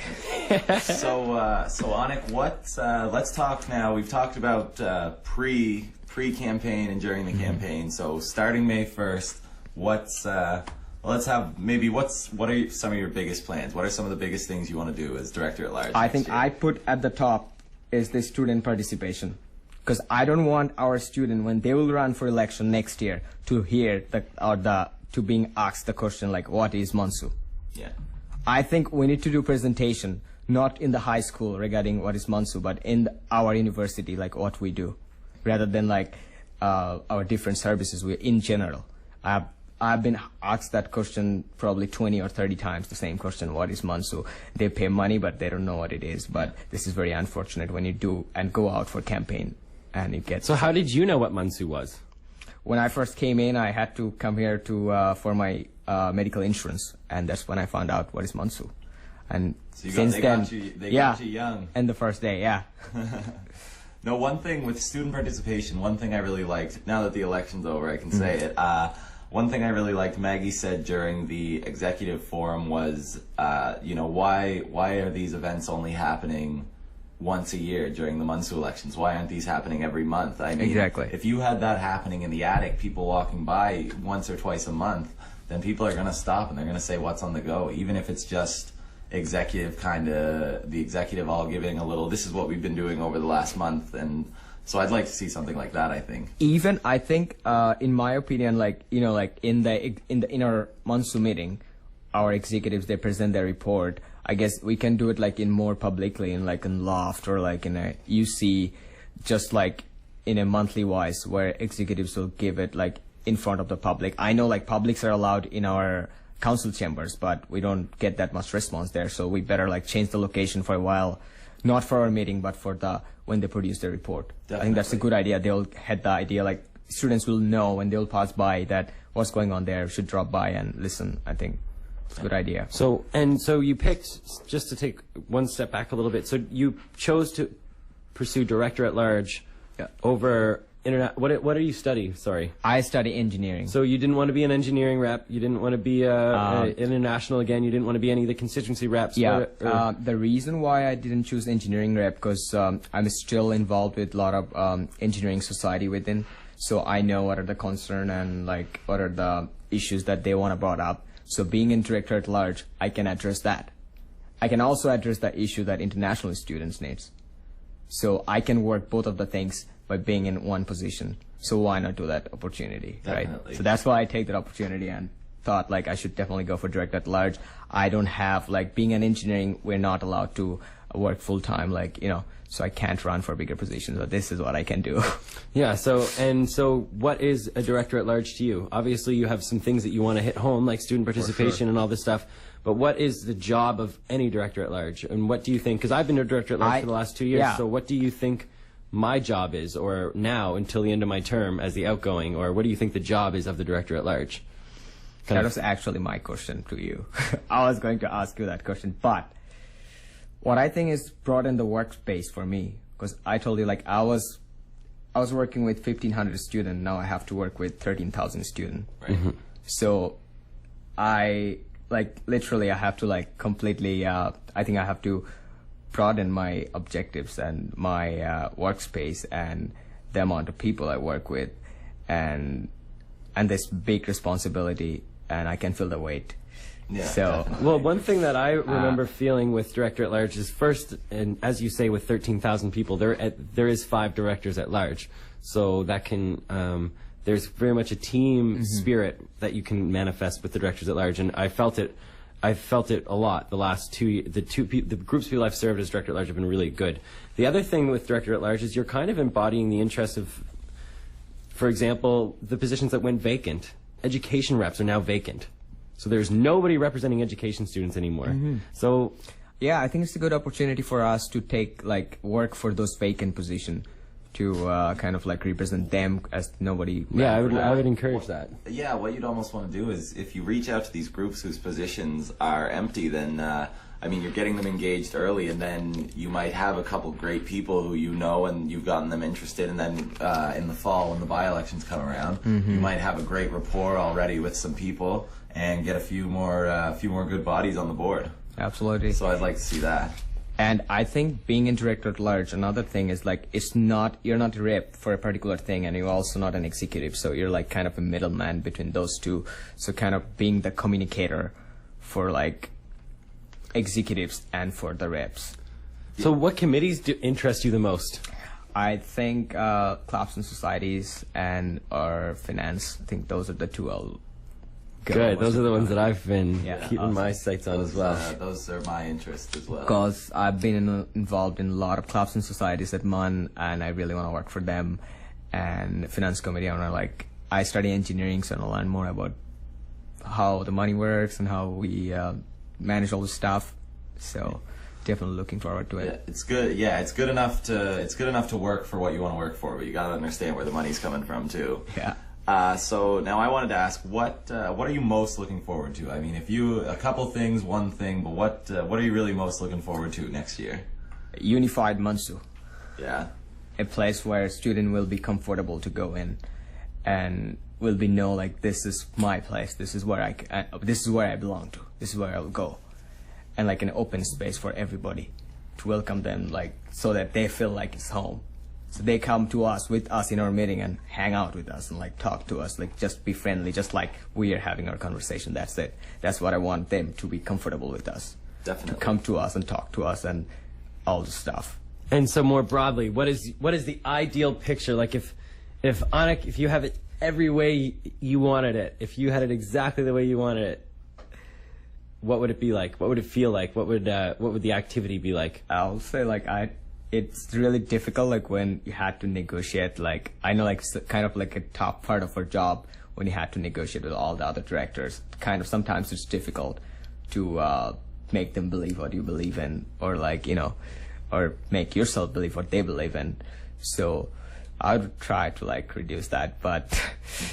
So Anik, let's talk now. We've talked about pre-campaign and during the campaign. So starting May 1st, what are some of your biggest plans? What are some of the biggest things you want to do as Director-at-Large? I think I put at the top is the student participation. Because I don't want our student, when they will run for election next year, to hear to being asked the question like, what is MUNSU? Yeah. I think we need to do presentation, not in the high school regarding what is MUNSU, but in our university, like what we do, rather than like our different services in general. I've been asked that question probably 20 or 30 times, the same question, what is MUNSU? They pay money, but they don't know what it is. But this is very unfortunate when you do and go out for campaign. And it gets. So how did you know what MUNSU was? When I first came in, I had to come here for my medical insurance, and that's when I found out what is MUNSU. And so since then, they got you young. And the first day, No, one thing with student participation, one thing I really liked. Now that the election's over, I can say it. One thing I really liked Maggie said during the executive forum was, why are these events only happening once a year during the MUNSU elections? Why aren't these happening every month? I mean, exactly. If you had that happening in the attic, people walking by once or twice a month, then people are going to stop and they're going to say, what's on the go? Even if it's just the executive all giving a little, this is what we've been doing over the last month. And so I'd like to see something like that, I think. Even, I think, in my opinion, in our MUNSU meeting, our executives, they present their report. I guess we can do it like in more publicly in like in loft or like in a UC, just like in a monthly wise where executives will give it like in front of the public. I know like publics are allowed in our council chambers, but we don't get that much response there. So we better like change the location for a while, not for our meeting, but for the when they produce the report. Definitely. I think that's a good idea. They'll had the idea like students will know when they'll pass by that what's going on there, should drop by and listen. I think it's a good idea. So you picked, just to take one step back a little bit, so you chose to pursue Director at Large over what do you study? Sorry. I study engineering. So you didn't want to be an engineering rep. You didn't want to be international again. You didn't want to be any of the constituency reps. Yeah. The reason why I didn't choose engineering rep because I'm still involved with a lot of engineering society within. So I know what are the concern and like what are the issues that they want to brought up. So being in Director at Large, I can address that. I can also address the issue that international students needs. So I can work both of the things by being in one position. So why not do that opportunity, Definitely. right? So that's why I take that opportunity and thought like I should definitely go for Director at Large. I don't have like being an engineering, we're not allowed to work full time, like, you know, so I can't run for bigger positions, but this is what I can do. Yeah, so what is a Director at Large to you? Obviously you have some things that you want to hit home, like student participation and all this stuff, but what is the job of any Director at Large? And what do you think, because I've been a Director at Large for the last 2 years, so what do you think my job is, or now until the end of my term as the outgoing, or what do you think the job is of the Director at Large? That was actually my question to you. I was going to ask you that question, but what I think is broaden the workspace for me, because I told you like I was working with 1,500 students. Now I have to work with 13,000 students. Right. So I like literally I have to like completely. I think I have to broaden my objectives and my workspace and the amount of people I work with, and this big responsibility, and I can feel the weight. Yeah, so definitely. Well, one thing that I remember feeling with Director at Large is first, and as you say, with 13,000 people, there is 5 Directors at Large, so that can there's very much a team spirit that you can manifest with the Directors at Large, and I felt it a lot the last 2 years. The groups of people I've served as Director at Large have been really good. The other thing with Director at Large is you're kind of embodying the interests of, for example, the positions that went vacant. Education reps are now vacant. So there's nobody representing education students anymore. So yeah, I think it's a good opportunity for us to take like work for those vacant positions to kind of like represent them as nobody. Yeah, I would encourage that. Yeah, what you'd almost want to do is if you reach out to these groups whose positions are empty, then I mean, you're getting them engaged early, and then you might have a couple great people who you know and you've gotten them interested, and then in the fall when the by-elections come around, you might have a great rapport already with some people and get a few more good bodies on the board. Absolutely. So I'd like to see that. And I think being in Director at Large, another thing is like you're not a rep for a particular thing, and you're also not an executive, so you're like kind of a middleman between those two. So kind of being the communicator for like executives and for the reps. So what committees interest you the most? I think clubs and societies and our finance. I think those are the two I'll go. Good. Those are the ones that I've been keeping awesome. my sights on as well. Those are my interests as well. Because I've been involved in a lot of clubs and societies at MUN, and I really want to work for them. And finance committee, I study engineering, so I want to learn more about how the money works and how we manage all the stuff. So definitely looking forward to it. Yeah, it's good. Yeah, it's good enough to work for what you want to work for, but you got to understand where the money's coming from too. Yeah. So now I wanted to ask, what are you most looking forward to? I mean, a couple things, one thing, but what are you really most looking forward to next year? Unified MUNSU. Yeah. A place where a student will be comfortable to go in, and will be know like this is my place. This is where I belong to. This is where I'll go, and like an open space for everybody to welcome them, like so that they feel like it's home. So they come to us with us in our meeting and hang out with us and like talk to us, like just be friendly, just like we are having our conversation. That's it. That's what I want them to be comfortable with us. Definitely. To come to us and talk to us and all the stuff. And so more broadly, what is the ideal picture? Like if Anik, if you have it every way you wanted it, if you had it exactly the way you wanted it, what would it be like? What would it feel like? What would the activity be like? I'll say like it's really difficult like when you had to negotiate. Like I know like it's kind of like a top part of our job when you had to negotiate with all the other directors. Kind of sometimes it's difficult to make them believe what you believe in, or like or make yourself believe what they believe in. So I would try to like reduce that, but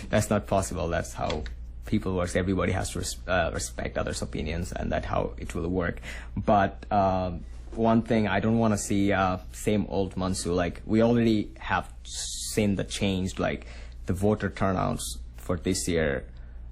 that's not possible. That's how people work. Everybody has to respect others' opinions, and that's how it will work. But one thing I don't want to see same old MUNSU. Like we already have seen the change. Like the voter turnouts for this year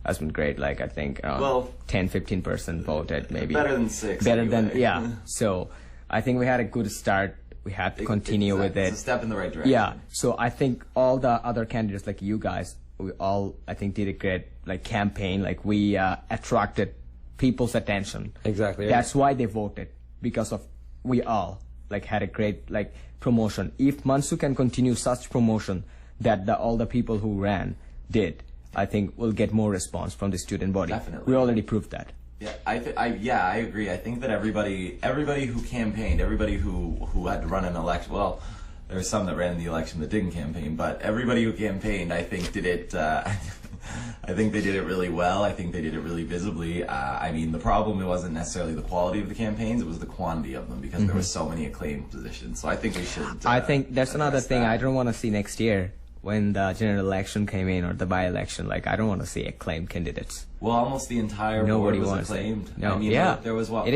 has been great. Like I think 10-15% voted, maybe better than 6. Better anyway. than yeah. So I think we had a good start. We had to continue with it. It's a step in the right direction. Yeah. So I think all the other candidates, like you guys, we all I think did a great like campaign. Like we attracted people's attention. Exactly. That's why they voted, because of we all like had a great like promotion. If MUNSU can continue such promotion that all the people who ran did, I think we'll get more response from the student body. Definitely. We already proved that. Yeah, I agree. I think that everybody who campaigned, everybody who had to run an election. Well, there were some that ran in the election that didn't campaign, but everybody who campaigned, I think, did it. I think they did it really well. I think they did it really visibly. I mean, the problem wasn't necessarily the quality of the campaigns; it was the quantity of them, because there were so many acclaimed positions. So I think we should. I think that's another thing I don't want to see next year. When the general election came in, or the by-election, like I don't want to see acclaimed candidates. Well, almost the entire board was acclaimed. No, I mean, there was what,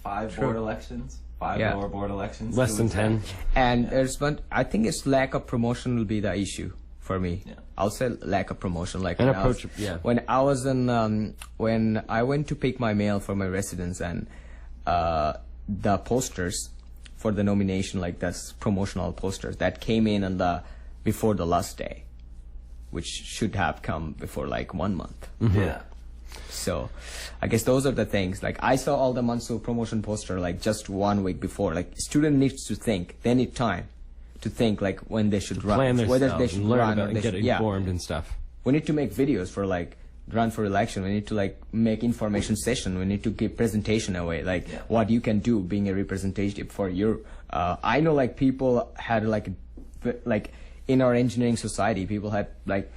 five True. board elections, lower board elections, less than 10. And there's one. I think it's lack of promotion will be the issue for me. Yeah. I'll say lack of promotion. Like An when approach. When I was in, when I went to pick my mail for my residence, and the posters for the nomination, like that's promotional posters that came in on the before the last day, which should have come before like 1 month. Mm-hmm. Yeah. So I guess those are the things. Like I saw all the MUNSU promotion poster like just 1 week before. Like student needs to think. They need time to think like when they should run, plan whether they should learn run about or and they get should, informed and stuff. We need to make videos for like run for election. We need to like make information session. We need to give presentation away, like what you can do being a representative for your. I know like people had like in our engineering society, people are like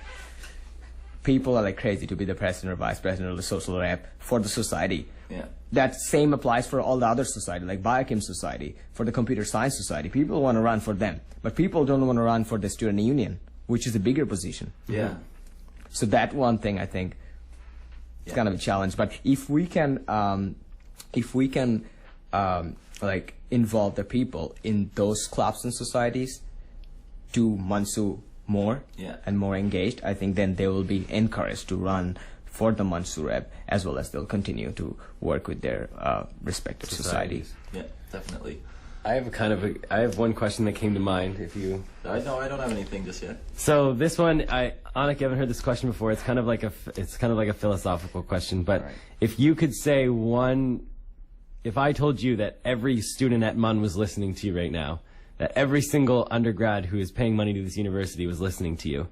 crazy to be the president or vice president or the social rep for the society. Yeah. That same applies for all the other society, like biochem society, for the computer science society. People want to run for them, but people don't want to run for the student union, which is a bigger position. Yeah. So that one thing I think is kind of a challenge. But if we can like involve the people in those clubs and societies, to MUNSU more and more engaged, I think then they will be encouraged to run for the MUNSU rep, as well as they'll continue to work with their respective societies. Yeah, definitely. I have one question that came to mind. If you, I don't have anything just yet. So this one, Anik, you haven't heard this question before. It's kind of like a philosophical question. But if you could say one, if I told you that every student at MUN was listening to you right now, that every single undergrad who is paying money to this university was listening to you,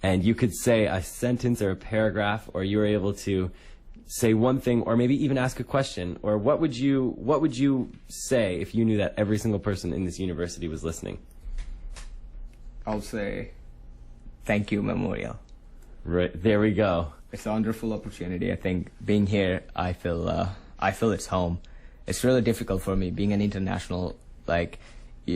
and you could say a sentence or a paragraph, or you were able to say one thing, or maybe even ask a question, or what would you say if you knew that every single person in this university was listening? I'll say, thank you, Memorial. Right, there we go. It's a wonderful opportunity. I think being here, I feel it's home. It's really difficult for me being an international, like,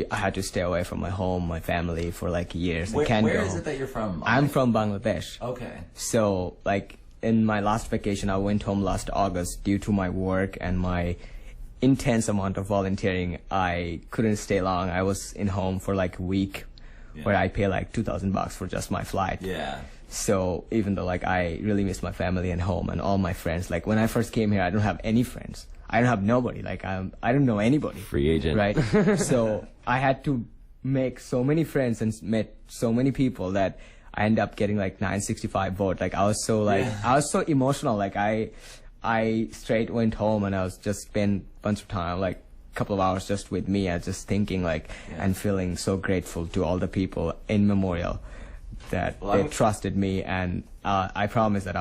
I had to stay away from my home, my family for like years. Where go is it that you're from? I'm from Bangladesh. Okay. So like in my last vacation, I went home last August due to my work and my intense amount of volunteering. I couldn't stay long. I was in home for like a week, where I pay like $2,000 for just my flight. Yeah. So even though like I really miss my family and home and all my friends, like when I first came here, I don't have any friends. I don't have nobody. Like I don't know anybody. Free agent. Right. So I had to make so many friends and met so many people that I ended up getting like 965 vote. Like I was so I was so emotional. Like I straight went home and I was just spent a bunch of time, like a couple of hours just with me. I was just thinking like and feeling so grateful to all the people in Memorial that they trusted me, and I promise that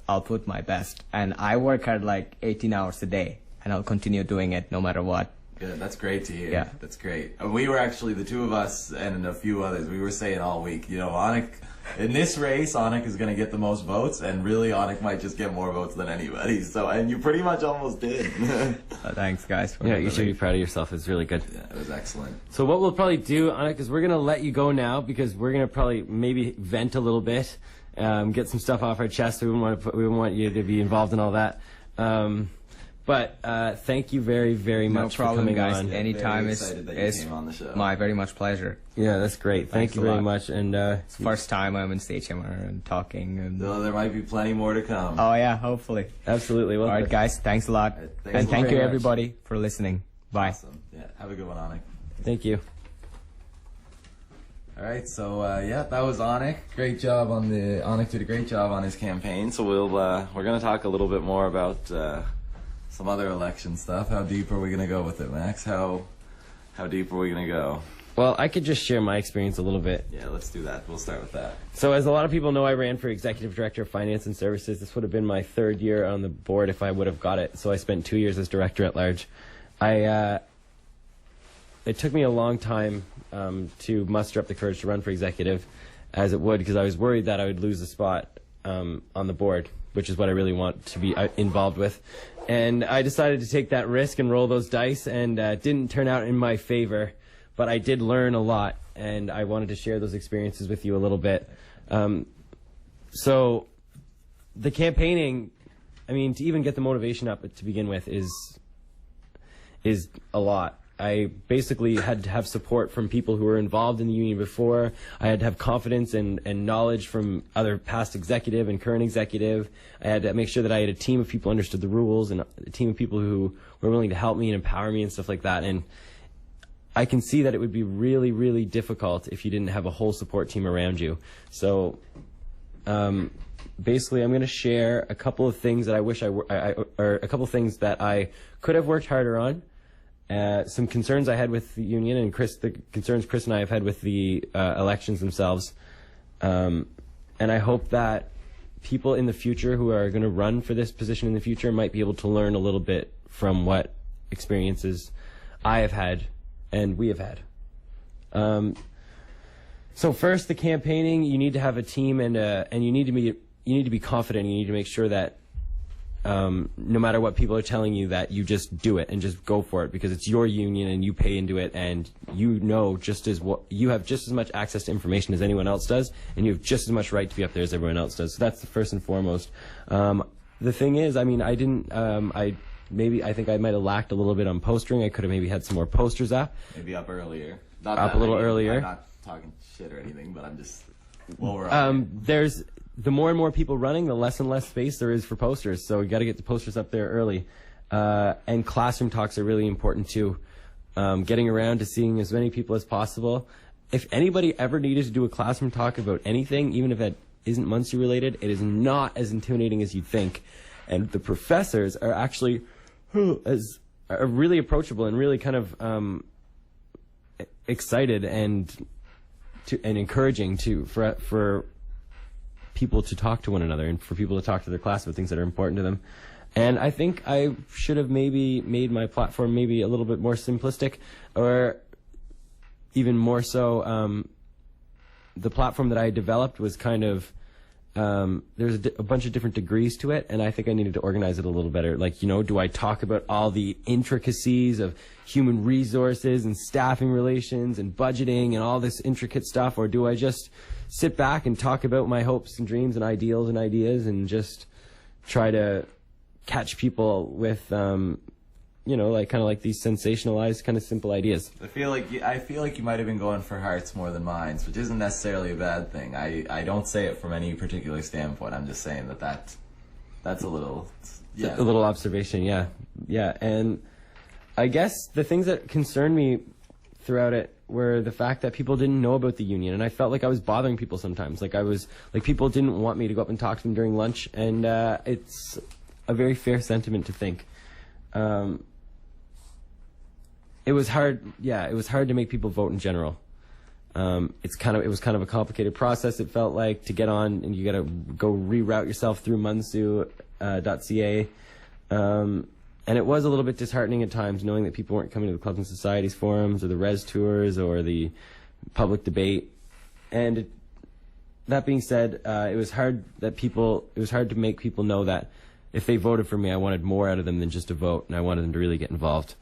I'll put my best. And I work hard like 18 hours a day, and I'll continue doing it no matter what. Good. That's great to hear. Yeah. That's great. We were actually, the two of us and a few others, we were saying all week, you know, Anik, in this race, Anik is going to get the most votes, and really Anik might just get more votes than anybody. So, and you pretty much almost did. Thanks, guys. Yeah, you should be proud of yourself. It's really good. Yeah, it was excellent. So what we'll probably do, Anik, is we're going to let you go now because we're going to probably maybe vent a little bit, get some stuff off our chest. We wouldn't want you to be involved in all that. But thank you very, very much for coming guys. on. Anytime is came on the show. my very much pleasure. Yeah, that's great. Thank you very much. And It's the first time I'm in CHMR and talking. And So there might be plenty more to come. oh yeah, hopefully. absolutely. Well, All right, guys. Thanks a lot, thanks and thank very you much. everybody for listening. Bye. Awesome. Yeah, have a good one, Anik. thank you. All right, so yeah, that was Anik. Great job on the Anik did a great job on his campaign. So we're gonna talk a little bit more about some other election stuff. How deep are we gonna go with it, Max? How deep are we gonna go? Well, I could just share my experience a little bit. Yeah, let's do that. We'll start with that. So as a lot of people know, I ran for Executive Director of Finance and Services. This would have been my third year on the board if I would have got it. So I spent 2 years as Director at Large. It took me a long time to muster up the courage to run for Executive, as it would, because I was worried that I would lose a spot on the board, which is what I really want to be involved with. And I decided to take that risk and roll those dice, and didn't turn out in my favor. But I did learn a lot, and I wanted to share those experiences with you a little bit. So the campaigning, I mean, to even get the motivation up to begin with is a lot. I basically had to have support from people who were involved in the union before. I had to have confidence and knowledge from other past executive and current executive. I had to make sure that I had a team of people who understood the rules and a team of people who were willing to help me and empower me and stuff like that. And I can see that it would be really, really difficult if you didn't have a whole support team around you. So basically, I'm going to share a couple of things that I wish or a couple of things that I could have worked harder on. Some concerns I had with the union, and the concerns Chris and I have had with the elections themselves. And I hope that people in the future who are going to run for this position in the future might be able to learn a little bit from what experiences I have had and we have had. So first, the campaigning, you need to have a team, and you need to be confident. You need to make sure that no matter what people are telling you, that you just do it and just go for it, because it's your union and you pay into it, and you know you have just as much access to information as anyone else does, and you have just as much right to be up there as everyone else does. So that's the first and foremost. The thing is, I mean, I think I might have lacked a little bit on postering. I could have maybe had some more posters up. Maybe up earlier. Earlier. I'm not talking shit or anything, but I'm just the more and more people running, the less and less space there is for posters. So you got to get the posters up there early. And classroom talks are really important too. Getting around to seeing as many people as possible. If anybody ever needed to do a classroom talk about anything, even if it isn't MUNSU related, it is not as intimidating as you'd think. And the professors are actually are really approachable and really kind of excited and encouraging for people to talk to one another and for people to talk to their class about things that are important to them. And I think I should have maybe made my platform maybe a little bit more simplistic, or even more so, the platform that I developed was kind of, there's a bunch of different degrees to it, and I think I needed to organize it a little better. Like, you know, do I talk about all the intricacies of human resources and staffing relations and budgeting and all this intricate stuff, or do I just sit back and talk about my hopes and dreams and ideals and ideas and just try to catch people with, you know, like kind of like these sensationalized kind of simple ideas. I feel like you might have been going for hearts more than minds, which isn't necessarily a bad thing. I don't say it from any particular standpoint. I'm just saying that's a little, yeah. A little observation, yeah. Yeah, and I guess the things that concerned me throughout it were the fact that people didn't know about the union, and I felt like I was bothering people sometimes. Like people didn't want me to go up and talk to them during lunch, and it's a very fair sentiment to think. It was hard, yeah, it was hard to make people vote in general. It was kind of a complicated process. It felt like to get on, and you got to go reroute yourself through MUNSU.ca. And it was a little bit disheartening at times, knowing that people weren't coming to the clubs and societies forums or the res tours or the public debate. And that being said, it was hard to make people know that if they voted for me, I wanted more out of them than just a vote, and I wanted them to really get involved.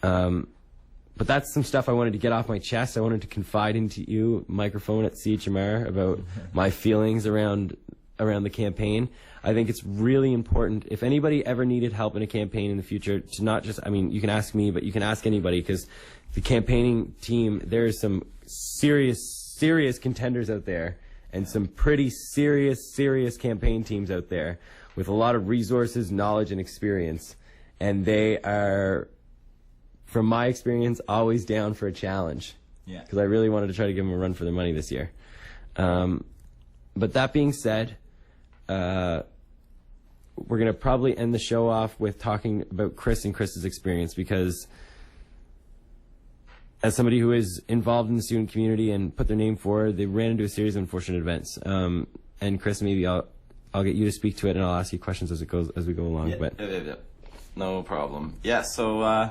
But that's some stuff I wanted to get off my chest. I wanted to confide into you, microphone at CHMR, about my feelings around the campaign. I think it's really important, if anybody ever needed help in a campaign in the future, to not just, I mean, you can ask me, but you can ask anybody, because the campaigning team, there's some serious contenders out there, and some pretty serious campaign teams out there with a lot of resources, knowledge, and experience. And they are, from my experience, always down for a challenge. Yeah. Because I really wanted to try to give them a run for their money this year. But that being said, we're going to probably end the show off with talking about Chris and Chris's experience, because as somebody who is involved in the student community and put their name forward, they ran into a series of unfortunate events. And Chris, maybe I'll get you to speak to it, and I'll ask you questions as we go along. Yeah, but no problem. Yeah. So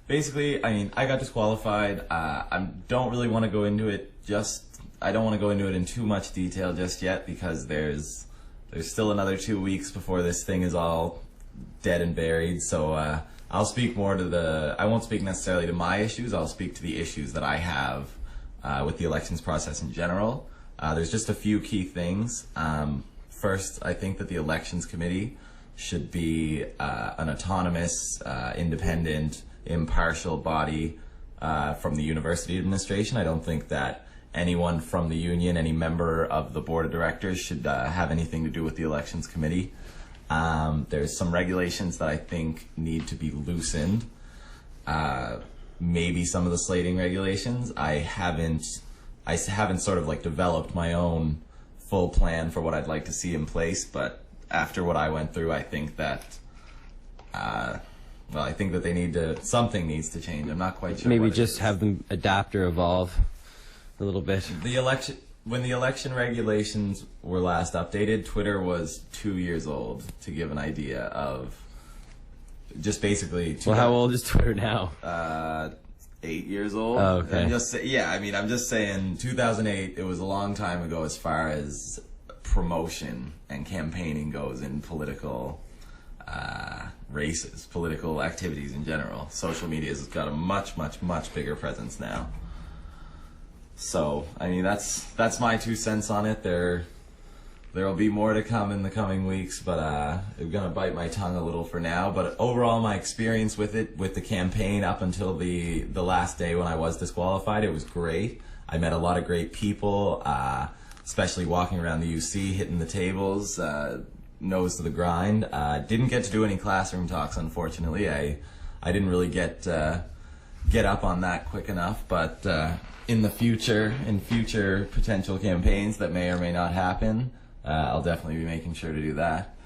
basically, I mean, I got disqualified. I don't really want to go into it. I don't want to go into it in too much detail just yet, because there's still another 2 weeks before this thing is all dead and buried. So I'll speak more to I won't speak necessarily to my issues. I'll speak to the issues that I have with the elections process in general. There's just a few key things. First, I think that the elections committee should be an autonomous, independent, impartial body from the university administration. I don't think that anyone from the union, any member of the board of directors, should have anything to do with the elections committee. There's some regulations that I think need to be loosened. Maybe some of the slating regulations. I haven't sort of like developed my own full plan for what I'd like to see in place, but after what I went through, I think that I think that something needs to change. I'm not quite sure. Maybe just have them adapt or evolve a little bit. When the election regulations were last updated, Twitter was 2 years old, to give an idea of just basically. Well, how old is Twitter now? 8 years old. Oh, okay. I'm just saying 2008, it was a long time ago as far as promotion and campaigning goes in political races, political activities in general. Social media has got a much bigger presence now. So, I mean, that's my 2 cents on it. There'll be more to come in the coming weeks, but I'm gonna bite my tongue a little for now. But overall, my experience with the campaign up until the last day when I was disqualified, it was great. I met a lot of great people, especially walking around the UC, hitting the tables, nose to the grind. Didn't get to do any classroom talks, unfortunately. I didn't really get up on that quick enough, but in future potential campaigns that may or may not happen, I'll definitely be making sure to do that.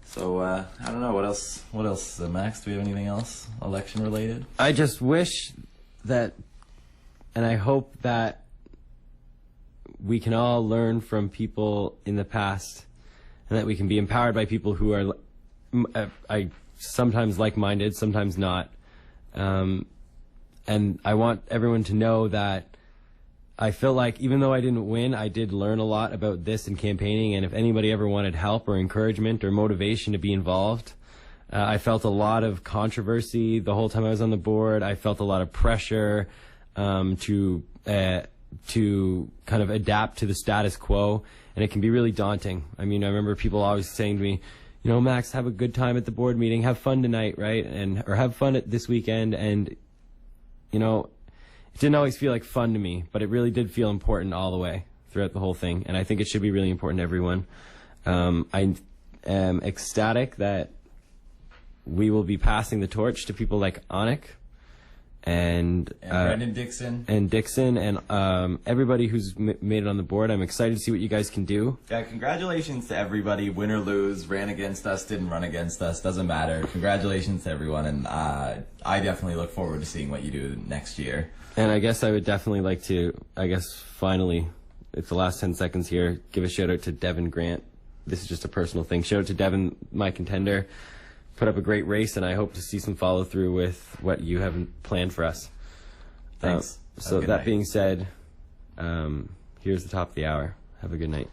So I don't know, what else, Max? Do we have anything else election related? I just wish that, and I hope that we can all learn from people in the past, and that we can be empowered by people who are sometimes like-minded, sometimes not. And I want everyone to know that I feel like even though I didn't win, I did learn a lot about this in campaigning, and if anybody ever wanted help or encouragement or motivation to be involved, I felt a lot of controversy the whole time I was on the board. I felt a lot of pressure to kind of adapt to the status quo, and it can be really daunting. I mean, I remember people always saying to me, you know, Max, have a good time at the board meeting, have fun tonight, right? Or have fun at this weekend, and you know, it didn't always feel like fun to me, but it really did feel important all the way throughout the whole thing, and I think it should be really important to everyone. I am ecstatic that we will be passing the torch to people like Anik and Brendan Dixon. And Dixon, and everybody who's made it on the board. I'm excited to see what you guys can do. Yeah, congratulations to everybody. Win or lose, ran against us, didn't run against us, doesn't matter. Congratulations to everyone, and I definitely look forward to seeing what you do next year. And I guess I would definitely like to, finally, it's the last 10 seconds here, give a shout out to Devin Grant. This is just a personal thing. Shout out to Devin, my contender. Put up a great race, and I hope to see some follow through with what you have planned for us. Thanks. So that being said, here's the top of the hour. Have a good night.